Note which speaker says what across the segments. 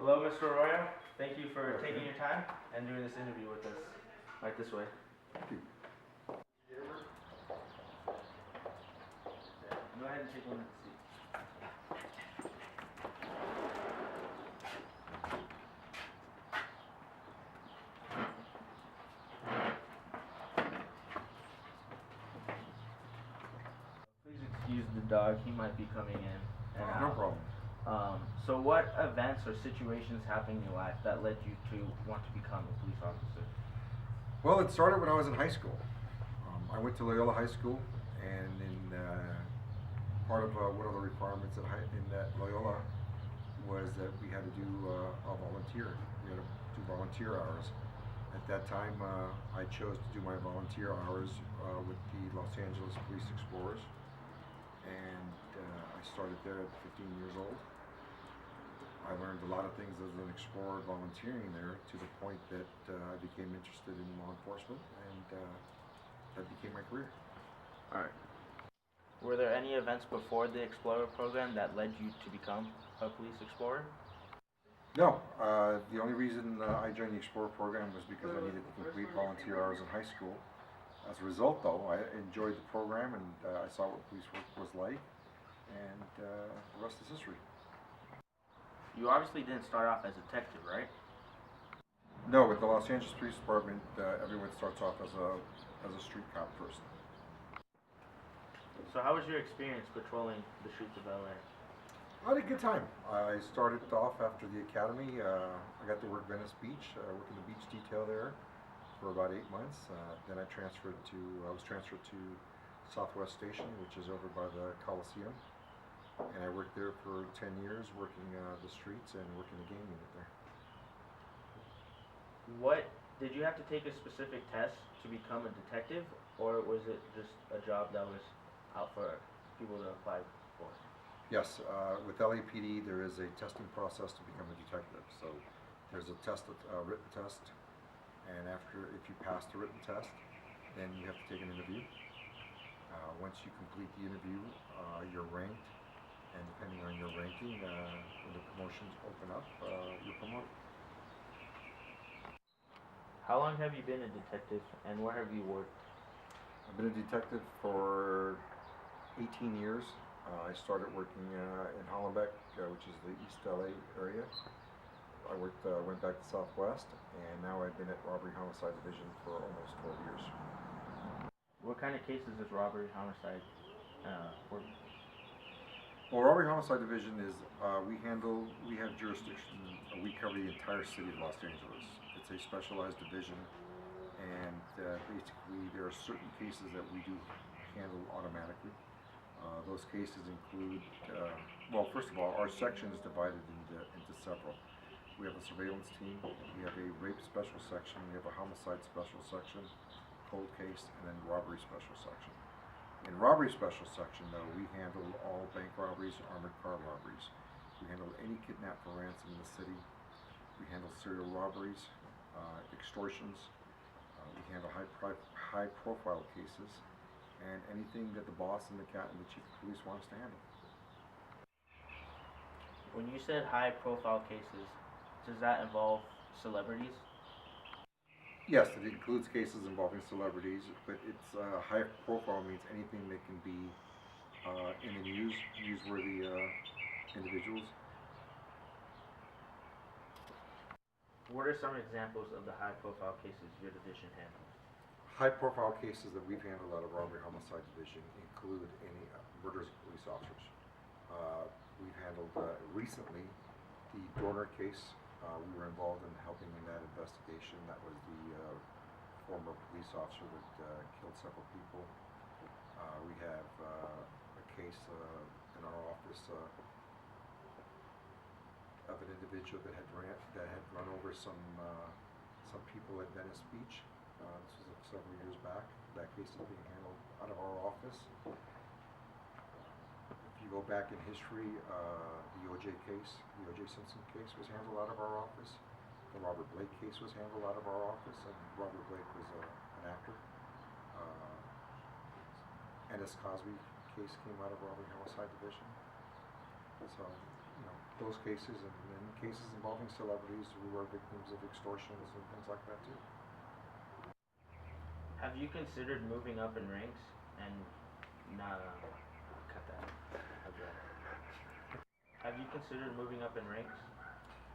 Speaker 1: Hello, Mr. Arroyo. Thank you for taking your time and doing this interview with us. Right this way.
Speaker 2: Thank you.
Speaker 1: Go ahead and take one of the seats. Please excuse the dog. He might be coming in and out.
Speaker 2: No problem.
Speaker 1: So what events or situations happened in your life that led you to want to become a police officer?
Speaker 2: Well, it started when I was in high school. I went to Loyola High School, and in part of one of the requirements in that Loyola was that we had to do a volunteer. We had to do volunteer hours. At that time, I chose to do my volunteer hours with the Los Angeles Police Explorers, and I started there at 15 years old. I learned a lot of things as an explorer volunteering there, to the point that I became interested in law enforcement, and that became my career.
Speaker 1: Alright. Were there any events before the Explorer program that led you to become a police explorer?
Speaker 2: No, the only reason I joined the Explorer program was because I needed to complete volunteer hours in high school. As a result, though, I enjoyed the program, and I saw what police work was like, and the rest is history.
Speaker 1: You obviously didn't start off as a detective, right?
Speaker 2: No, with the Los Angeles Police Department, everyone starts off as a street cop first.
Speaker 1: So how was your experience patrolling the streets of LA?
Speaker 2: I had a good time. I started off after the academy. I got to work Venice Beach, working the beach detail there for about 8 months. Then I was transferred to Southwest Station, which is over by the Coliseum. And I worked there for 10 years, working the streets and working the game unit there.
Speaker 1: Did you have to take a specific test to become a detective, or was it just a job that was out for people to apply for?
Speaker 2: Yes, with LAPD there is a testing process to become a detective. So there's a written test, and if you pass the written test, then you have to take an interview. Once you complete the interview, you're ranked. And depending on your ranking, when the promotions open up, you're promoted.
Speaker 1: How long have you been a detective, and where have you worked?
Speaker 2: I've been a detective for 18 years. I started working in Hollenbeck, which is the East LA area. I went back to Southwest, and now I've been at Robbery Homicide Division for almost 12 years.
Speaker 1: What kind of cases does robbery homicide work?
Speaker 2: Well, Robbery Homicide Division is, we have jurisdiction, we cover the entire city of Los Angeles. It's a specialized division, and basically there are certain cases that we do handle automatically. Those cases include, well, first of all, our section is divided into several. We have a surveillance team, we have a rape special section, we have a homicide special section, cold case, and then robbery special section. In robbery special section, though, we handle all bank robberies, armored car robberies. We handle any kidnap for ransom in the city. We handle serial robberies, extortions. We handle high-profile cases, and anything that the boss and the chief of police wants to handle.
Speaker 1: When you said high-profile cases, does that involve celebrities?
Speaker 2: Yes, it includes cases involving celebrities, but it's high profile means anything that can be in the news, newsworthy individuals.
Speaker 1: What are some examples of the high-profile cases your division handles?
Speaker 2: High profile cases that we've handled out of Robbery Homicide Division include any murders of police officers. We've handled recently the Dorner case. We were involved in helping in that investigation. That was the former police officer that killed several people. We have a case in our office of an individual that had run over some people at Venice Beach. This was several years back. That case is being handled out of our office. If you go back in history, the O.J. Simpson case was handled out of our office. The Robert Blake case was handled out of our office, and Robert Blake was an actor. N.S. Cosby case came out of Robbery Homicide Division. So, you know, those cases and cases involving celebrities who are victims of extortions and things like that too.
Speaker 1: Have you considered moving up in ranks and cut that? Okay. Have you considered moving up in ranks?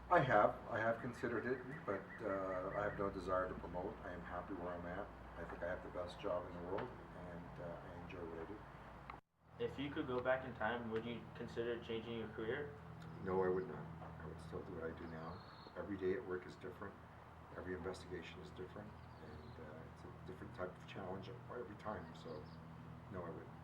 Speaker 2: I have considered it, but I have no desire to promote. I am happy where I'm at. I think I have the best job in the world, and I enjoy what I do.
Speaker 1: If you could go back in time, would you consider changing your career?
Speaker 2: No, I would not. I would still do what I do now. Every day at work is different. Every investigation is different, and it's a different type of challenge every time. So, no, I wouldn't.